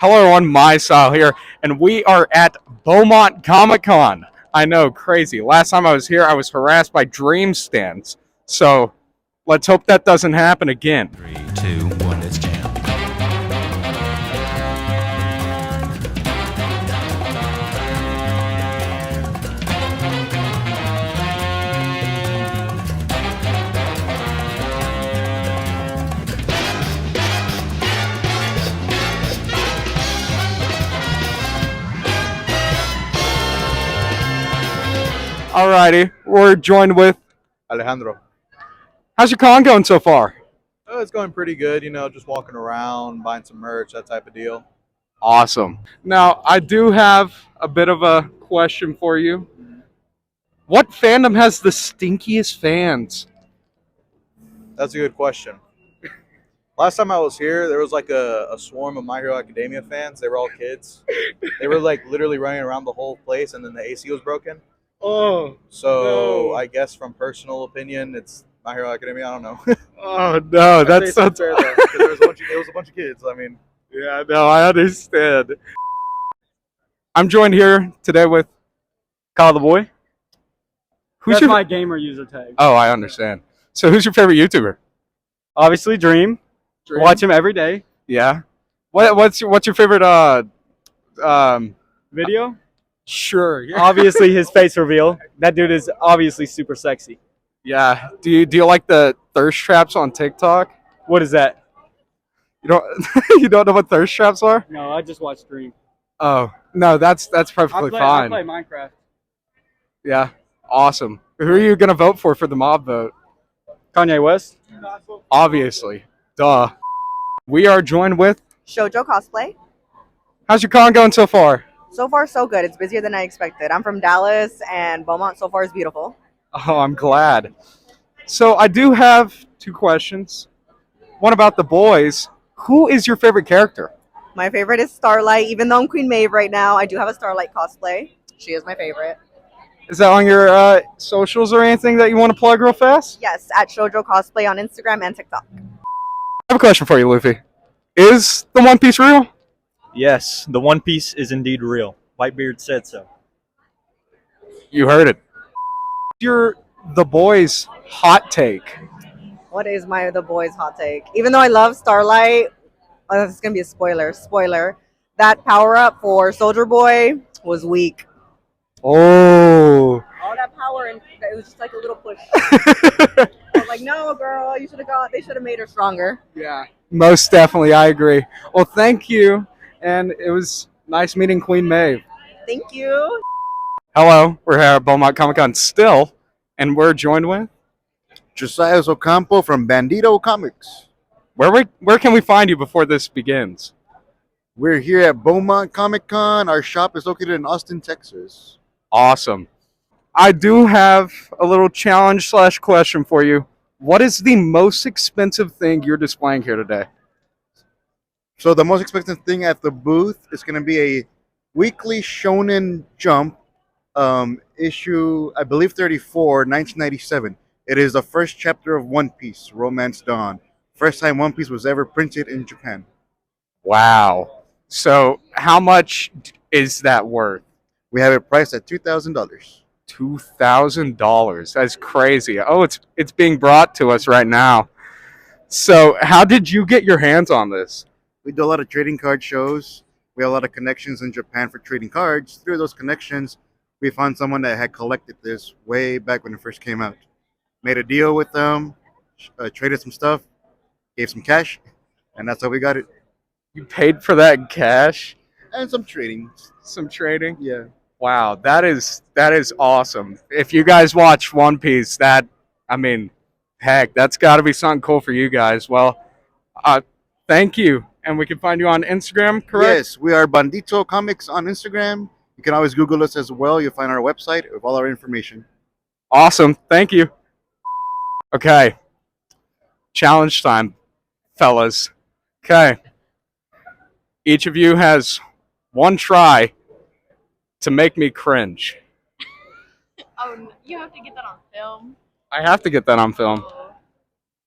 Hello everyone, my style here, and we are at Beaumont Comic Con. I know, crazy. Last time I was here, I was harassed by dream stands. So let's hope that doesn't happen again. 3, 2, 1, let's jam. Alrighty, we're joined with. Alejandro. How's your con going so far? Oh, it's going pretty good. Just walking around, buying some merch, that type of deal. Awesome. Now, I do have a bit of a question for you. What fandom has the stinkiest fans? That's a good question. Last time I was here, there was like a swarm of My Hero Academia fans. They were all kids. They were like literally running around the whole place, and then the AC was broken. Oh, So no. I guess from personal opinion, it's My Hero Academia. I don't know. Oh no, I'd say that's it's so. unfair though, 'cause it was a bunch of kids. I mean, Yeah, no, I understand. I'm joined here today with Kyle the Boy. Who's That's your? my gamer user tag. Oh, I understand. So, who's your favorite YouTuber? Obviously, Dream. Watch him every day. Yeah. What's your favorite? Video. Sure. Yeah. Obviously, his face reveal. That dude is obviously super sexy. Yeah. Do you like the thirst traps on TikTok? What is that? You don't you don't know what thirst traps are? No, I just watched Dream. Oh no, that's perfectly I fine. play Minecraft. Yeah. Awesome. Who are you gonna vote for the mob vote? Kanye West. Obviously. Duh. We are joined with. Shoujo cosplay. How's your con going so far? So far, so good. It's busier than I expected. I'm from Dallas, and Beaumont so far is beautiful. Oh, I'm glad. So I do have two questions. One about the boys. Who is your favorite character? My favorite is Starlight. Even though I'm Queen Maeve right now, I do have a Starlight cosplay. She is my favorite. Is that on your socials or anything that you want to plug real fast? Yes, at Shoujo cosplay on Instagram and TikTok. I have a question for you, Luffy. Is the One Piece real? Yes, the One Piece is indeed real. Whitebeard said so. You heard it. Your the boys' hot take. What is the boys' hot take? Even though I love Starlight, oh, this is gonna be a spoiler. Spoiler. That power up for Soldier Boy was weak. Oh. All that power, and it was just like a little push. I was like, no, girl, you should have got. They should have made her stronger. Yeah. Most definitely, I agree. Well, thank you, and it was nice meeting Queen Maeve. Thank you. Hello, we're here at Beaumont Comic Con still, and we're joined with. Josiah Ocampo from Bandito Comics. Where can we find you before this begins? We're here at Beaumont Comic Con. Our shop is located in Austin, Texas. Awesome. I do have a little challenge / question for you. What is the most expensive thing you're displaying here today? So the most expensive thing at the booth is going to be a weekly Shonen Jump issue, I believe 34, 1997. It is the first chapter of One Piece, Romance Dawn. First time One Piece was ever printed in Japan. Wow. So how much is that worth? We have it priced at $2,000. $2,000. That's crazy. Oh, it's being brought to us right now. So how did you get your hands on this? We do a lot of trading card shows. We have a lot of connections in Japan for trading cards. Through those connections, we found someone that had collected this way back when it first came out. Made a deal with them, traded some stuff, gave some cash, and that's how we got it. You paid for that in cash? And some trading. Some trading? Yeah. Wow, that is awesome. If you guys watch One Piece, heck, that's got to be something cool for you guys. Well, thank you. And we can find you on Instagram, correct? Yes, we are Bandito Comics on Instagram. You can always Google us as well. You'll find our website with all our information. Awesome. Thank you. Okay. Challenge time, fellas. Okay. Each of you has one try to make me cringe. Oh, you have to get that on film. I have to get that on film.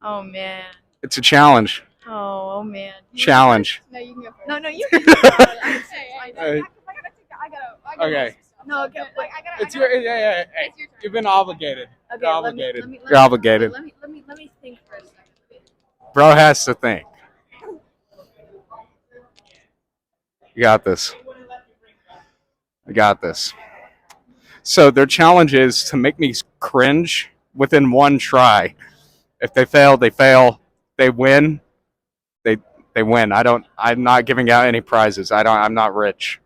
Oh man. It's a challenge. Oh man. Challenge. No, you can go first. No, you can go first. I'm saying. I gotta Okay. No, okay. Like, It's your yeah. Hey, It's your turn. you've been obligated. Okay, You're obligated. Let me, You're obligated. Let me think for a second. Bro has to think. You got this. I got this. So their challenge is to make me cringe within one try. If they fail, they fail. They win. They they win. I'm not giving out any prizes. I'm not rich.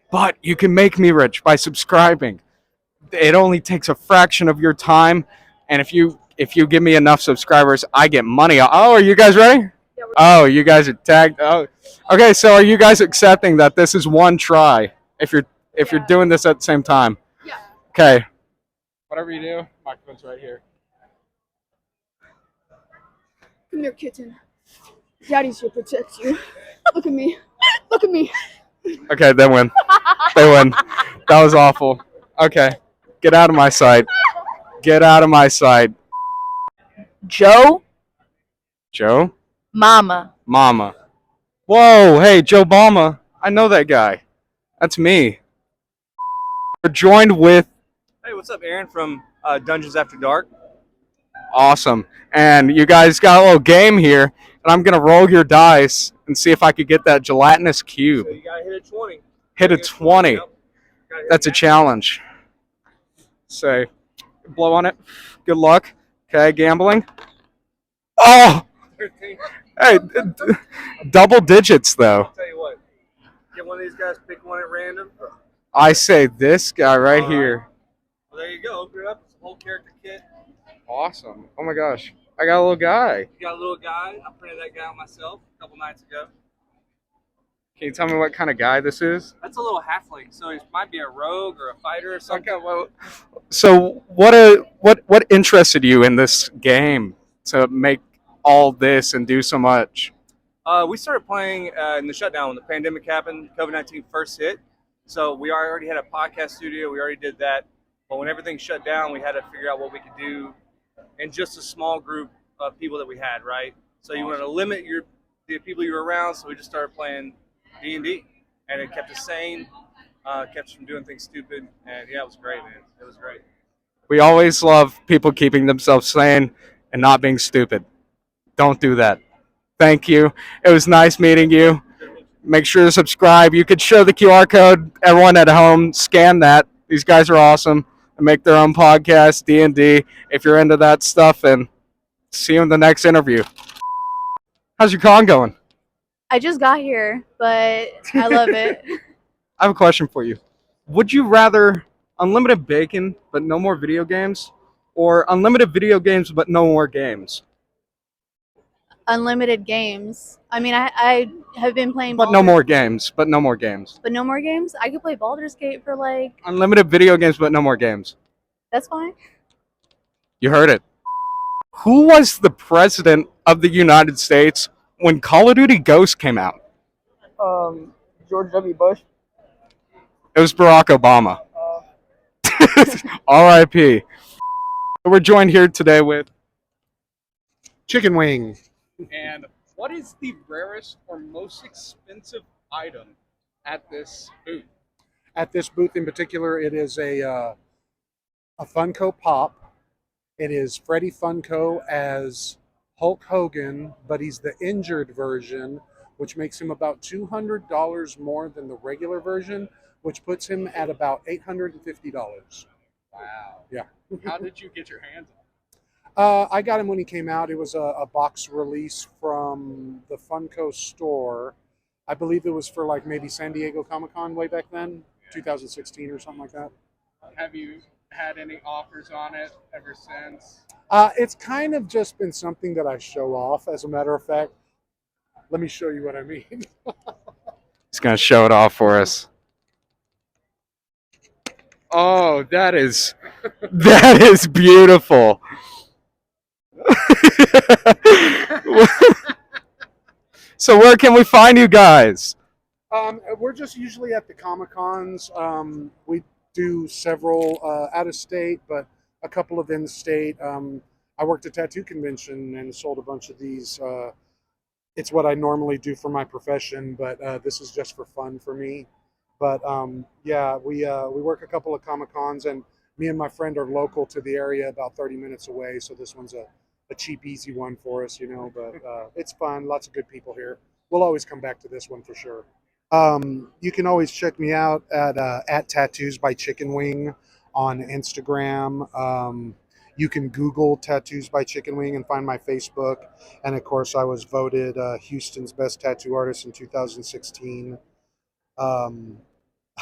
But you can make me rich by subscribing. It only takes a fraction of your time, and if you give me enough subscribers, I get money. Oh, are you guys ready? Oh, you guys are tagged. Oh, okay. So are you guys accepting that this is one try? If you're doing this at the same time. Yeah. Okay. Whatever you do, microphone's right here. Come here, kitten. Daddy's here to protect you. Look at me. Look at me. Okay, they win. They win. That was awful. Okay, get out of my sight. Get out of my sight. Joe, Joe, Mama. Mama. Whoa, hey, Joe Obama. I know that guy. That's me. We're joined with Hey, what's up, Aaron from Dungeons After Dark? Awesome. And you guys got a little game here, and I'm going to roll your dice and see if I could get that gelatinous cube. So you gotta hit a 20. Hit a 20. Yep. That's a challenge. Say, blow on it. Good luck. Okay, gambling. Oh! 13. Hey, double digits, though. I'll tell you what. Get one of these guys, pick one at random. I say this guy right All right. here. Well, there you go. Open it up. It's a whole character kit. Awesome. Oh my gosh. I got a little guy. You got a little guy. I printed that guy out myself a couple nights ago. Can you tell me what kind of guy this is? That's a little halfling, so he might be a rogue or a fighter or something. Okay, well, so what interested you in this game to make all this and do so much? We started playing in the shutdown when the pandemic happened. COVID-19 first hit, so we already had a podcast studio. We already did that, but when everything shut down, we had to figure out what we could do in just a small group of people that we had. Right, so you wanted to limit the people you were around, so we just started playing D&D, and it kept us sane, kept us from doing things stupid, and yeah, it was great, man. It was great. We always love people keeping themselves sane and not being stupid. Don't do that. Thank you. It was nice meeting you. Make sure to subscribe. You could show the QR code. Everyone at home, scan that. These guys are awesome. And make their own podcast, D&D, if you're into that stuff. And see you in the next interview. How's your con going? I just got here, but I love it. I have a question for you. Would you rather unlimited bacon but no more video games, or unlimited video games but no more games? Unlimited games. I mean, I have been playing. But no more games. But no more games. But no more games. I could play Baldur's Gate for like. Unlimited video games but no more games. That's fine. You heard it. Who was the president of the United States when Call of Duty Ghosts came out? George W. Bush. It was Barack Obama. R.I.P. We're joined here today with. Chicken wing. And what is the rarest or most expensive item at this booth? At this booth in particular, it is a Funko Pop. It is Freddie Funko as Hulk Hogan, but he's the injured version, which makes him about $200 more than the regular version, which puts him at about $850. Wow. Yeah. How did you get your hands on it? I got him when he came out. It was a box release from the Funko store. I believe it was for like maybe San Diego Comic-Con way back then, 2016 or something like that. Have you had any offers on it ever since? It's kind of just been something that I show off. As a matter of fact, let me show you what I mean. He's going to show it off for us. Oh, that is beautiful. So where can we find you guys? We're just usually at the Comic-Cons. We do several out of state, but a couple of in state. I worked at a tattoo convention and sold a bunch of these it's what I normally do for my profession, but this is just for fun for me. But yeah, we work a couple of Comic Cons, and me and my friend are local to the area, about 30 minutes away. So this one's a cheap, easy one for us, you know. But it's fun. Lots of good people here. We'll always come back to this one for sure. You can always check me out at Tattoos by Chicken Wing on Instagram. You can Google Tattoos by Chicken Wing and find my Facebook. And of course, I was voted Houston's best tattoo artist in 2016. Um,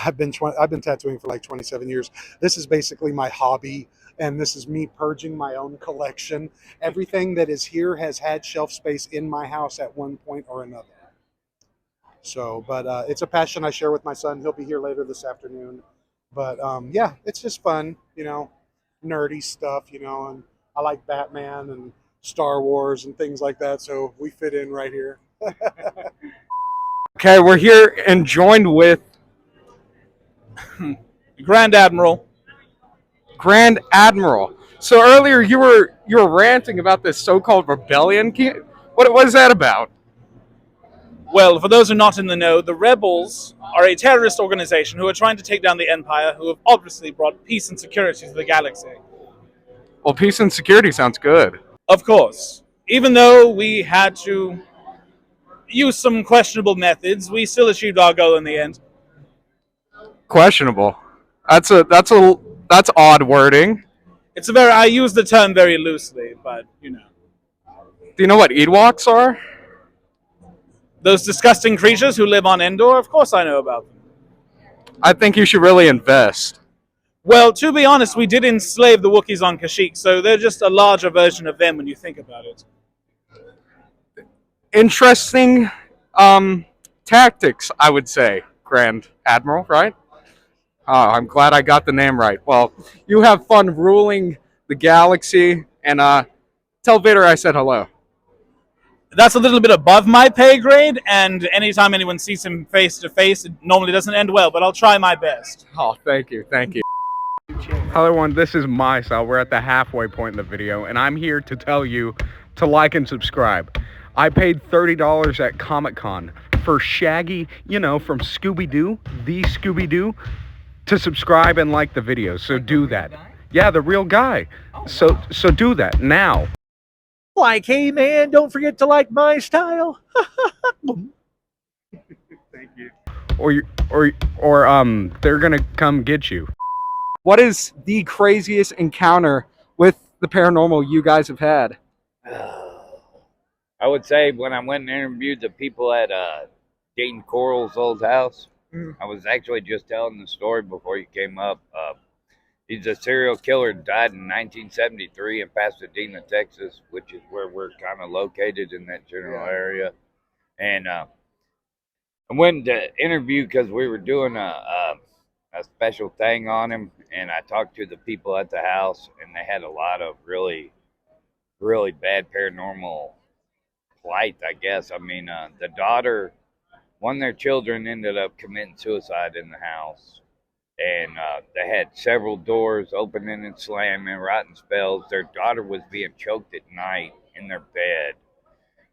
I've been tattooing for like 27 years. This is basically my hobby, and this is me purging my own collection. Everything that is here has had shelf space in my house at one point or another. So, but it's a passion I share with my son. He'll be here later this afternoon. But yeah, it's just fun, you know, nerdy stuff, you know, and I like Batman and Star Wars and things like that. So we fit in right here. Okay, we're here and joined with Grand Admiral. Grand Admiral. So earlier you were ranting about this so-called rebellion. What is that about? Well, for those who are not in the know, the Rebels are a terrorist organization who are trying to take down the Empire, who have obviously brought peace and security to the galaxy. Well, peace and security sounds good. Of course. Even though we had to use some questionable methods, we still achieved our goal in the end. Questionable. That's odd wording. I use the term very loosely, but you know. Do you know what Ewoks are? Those disgusting creatures who live on Endor, of course I know about them. I think you should really invest. Well, to be honest, we did enslave the Wookiees on Kashyyyk, so they're just a larger version of them when you think about it. Interesting tactics, I would say, Grand Admiral, right? I'm glad I got the name right. Well, you have fun ruling the galaxy, and tell Vader I said hello. That's a little bit above my pay grade, and anytime anyone sees him face to face, it normally doesn't end well, but I'll try my best. Oh, thank you. Hello everyone, this is my style. We're at the halfway point in the video, and I'm here to tell you to like and subscribe. I paid $30 at Comic-Con for Shaggy, you know, from Scooby-Doo, the Scooby-Doo, to subscribe and like the video. So do that. Yeah, the real guy. So do that now. Like, hey man, don't forget to like my style. Thank you. Or they're gonna come get you. What is the craziest encounter with the paranormal you guys have had? I would say when I went and interviewed the people at Dean Coral's old house, I was actually just telling the story before you came up. He's a serial killer, died in 1973 in Pasadena, Texas, which is where we're kind of located in that general area. And I went to interview because we were doing a special thing on him, and I talked to the people at the house, and they had a lot of really, really bad paranormal plight, I guess. I mean, the daughter, one of their children ended up committing suicide in the house. And they had several doors opening and slamming, rotten spells. Their daughter was being choked at night in their bed.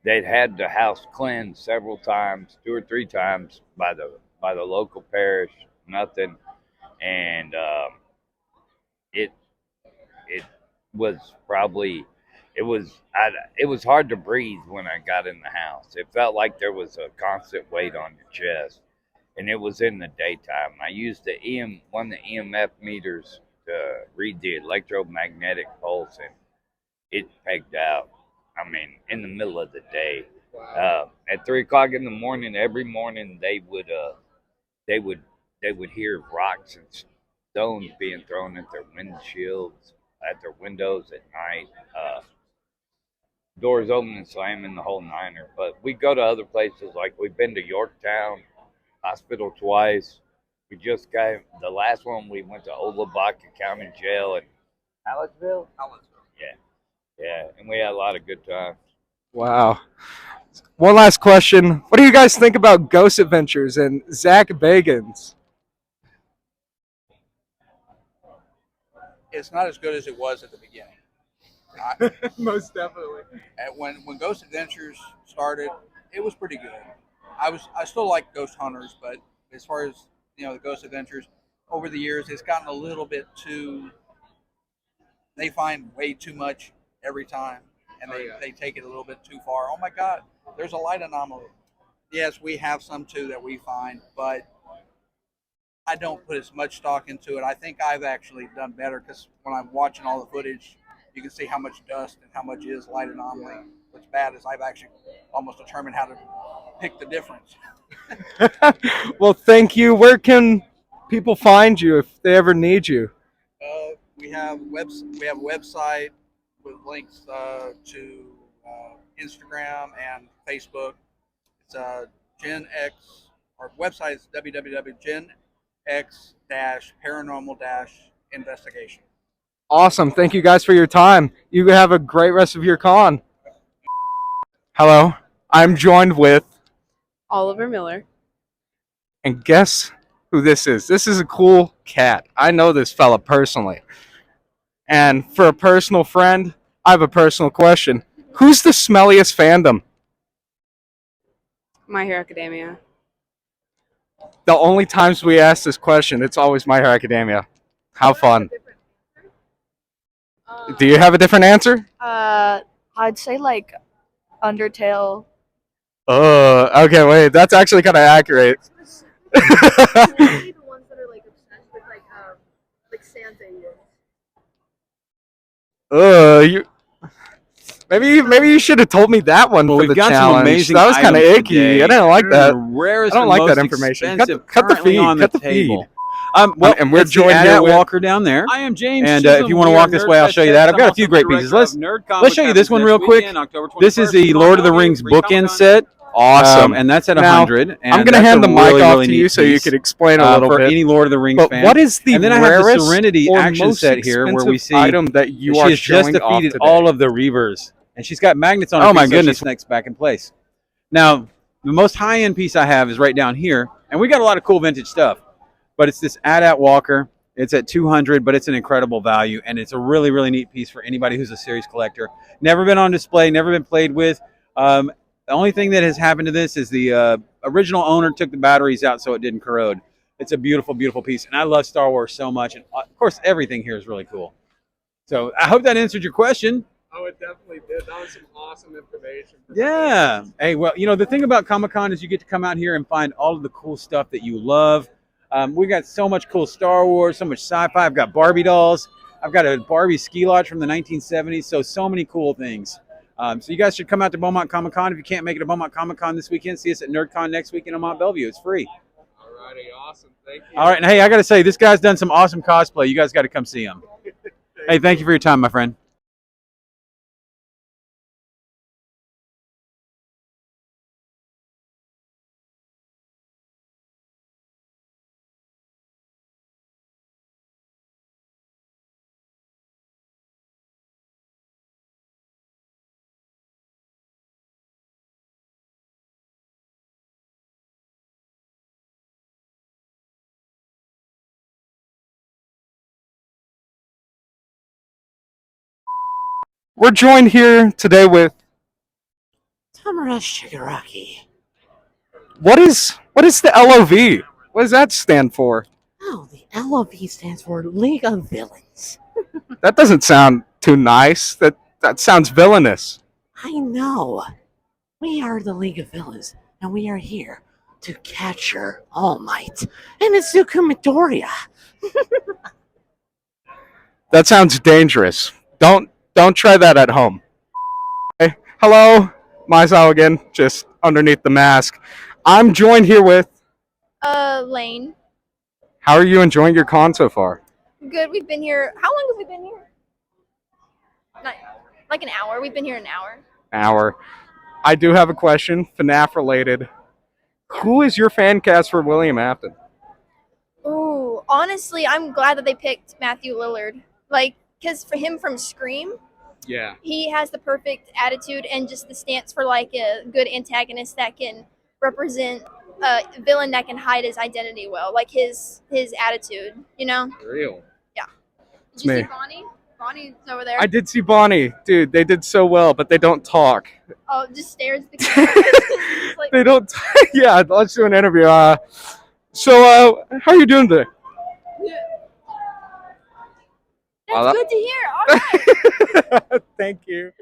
They'd had the house cleansed several times, 2 or 3 times by the local parish. Nothing, and it was probably it was hard to breathe when I got in the house. It felt like there was a constant weight on your chest. And it was in the daytime. I used one of the EMF meters to read the electromagnetic pulse, and it pegged out. I mean, in the middle of the day, at 3 o'clock in the morning, every morning they would hear rocks and stones being thrown at their windshields, at their windows at night. Doors open and slamming, the whole niner. But we go to other places, like we've been to Yorktown Hospital twice. We just got the last one. We went to Olabaka County Jail in Hallettsville. Yeah, and we had a lot of good times. Wow. One last question. What do you guys think about Ghost Adventures and Zach Bagans? It's not as good as it was at the beginning. Most definitely. When Ghost Adventures started, it was pretty good. I still like Ghost Hunters, but as far as the Ghost Adventures, over the years it's gotten a little bit too. They find way too much every time, and they take it a little bit too far. Oh my God, there's a light anomaly. Yes, we have some too that we find, but I don't put as much stock into it. I think I've actually done better because when I'm watching all the footage, you can see how much dust and how much is light anomaly. What's bad is I've actually almost determined how to pick the difference. Well, thank you. Where can people find you if they ever need you? We have a website with links to Instagram and Facebook. It's Gen X. Our website is www.genx-paranormal-investigation. Awesome. Thank you guys for your time. You have a great rest of your con. Hello. I'm joined with, Oliver Miller. and guess who this is? This is a cool cat. I know this fella personally. And for a personal friend, I have a personal question. Who's the smelliest fandom? My Hero Academia. The only times we ask this question, it's always My Hero Academia. How fun. Do you have a different answer? I'd say like Undertale. Okay, wait. That's actually kind of accurate. The ones that are like obsessed with like Santa. You maybe you should have told me that one for we've the got challenge. some amazing That was kind of items icky. today. I didn't like that. The rarest I don't and like that most information. expensive Cut the currently feed. on the Cut the table. feed. Well, And we're it's the joined here AT-AT with Walker down there. I am James. And Chisholm. if you want to We walk are this Nerd way, I'll Fest show you Fest. that. I've got a I'm few also great director pieces. of Nerd Comic Let's show you this happens one next real quick. weekend, October This is 21st the in Lord of the Philadelphia, Rings Free bookend Comic-Con. set. Awesome. And that's at Now, 100. And I'm going to that's hand a the mic really, off really to neat you so you piece, could explain a little for bit. any Lord of the Rings But fan. what is the and then I have the rarest Serenity or action most set here where we expensive see item that you she are has just showing off defeated today? all of the Reavers. And she's got magnets on her Oh my feet, so goodness. she snakes back in place. Now, the most high-end piece I have is right down here. And we got a lot of cool vintage stuff. But it's this AT-AT Walker. It's at 200, but it's an incredible value, and it's a really, really neat piece for anybody who's a serious collector. Never been on display, never been played with. The only thing that has happened to this is the original owner took the batteries out so it didn't corrode. It's a beautiful, beautiful piece, and I love Star Wars so much, and of course, everything here is really cool. So I hope that answered your question. Oh, it definitely did. That was some awesome information. Yeah. Hey, well, the thing about Comic-Con is you get to come out here and find all of the cool stuff that you love. We got so much cool Star Wars, so much sci-fi. I've got Barbie dolls. I've got a Barbie ski lodge from the 1970s. So many cool things. So you guys should come out to Beaumont Comic Con. If you can't make it to Beaumont Comic Con this weekend, see us at NerdCon next weekend in Mont Bellevue. It's free. Alrighty, awesome. Thank you. All right. And hey, I got to say, this guy's done some awesome cosplay. You guys got to come see him. Hey, thank you for your time, my friend. We're joined here today with Tamara Shigaraki. what is the LOV? What does that stand for? Oh, the LOV stands for League of Villains. That doesn't sound too nice. That sounds villainous. I know. We are the League of Villains, and we are here to capture All Might and Izuku Midoriya. That sounds dangerous. Don't try that at home. Hey, hello, Maisao again, just underneath the mask. I'm joined here with. Lane. How are you enjoying your con so far? Good. We've been here. How long have we been here? Not, like an hour. We've been here an hour. Hour. I do have a question, FNAF related. Who is your fan cast for William Afton? Ooh, honestly, I'm glad that they picked Matthew Lillard. Like, because for him from Scream, Yeah. he has the perfect attitude and just the stance for like a good antagonist that can represent a villain that can hide his identity well, like his attitude, Real. Yeah. It's Did you me. see Bonnie? Bonnie's over there. I did see Bonnie, dude. They did so well, but they don't talk. Oh, just stares at the camera. Like, They don't. Yeah, let's do an interview. So, how are you doing today? that's good to hear. All right. Thank you.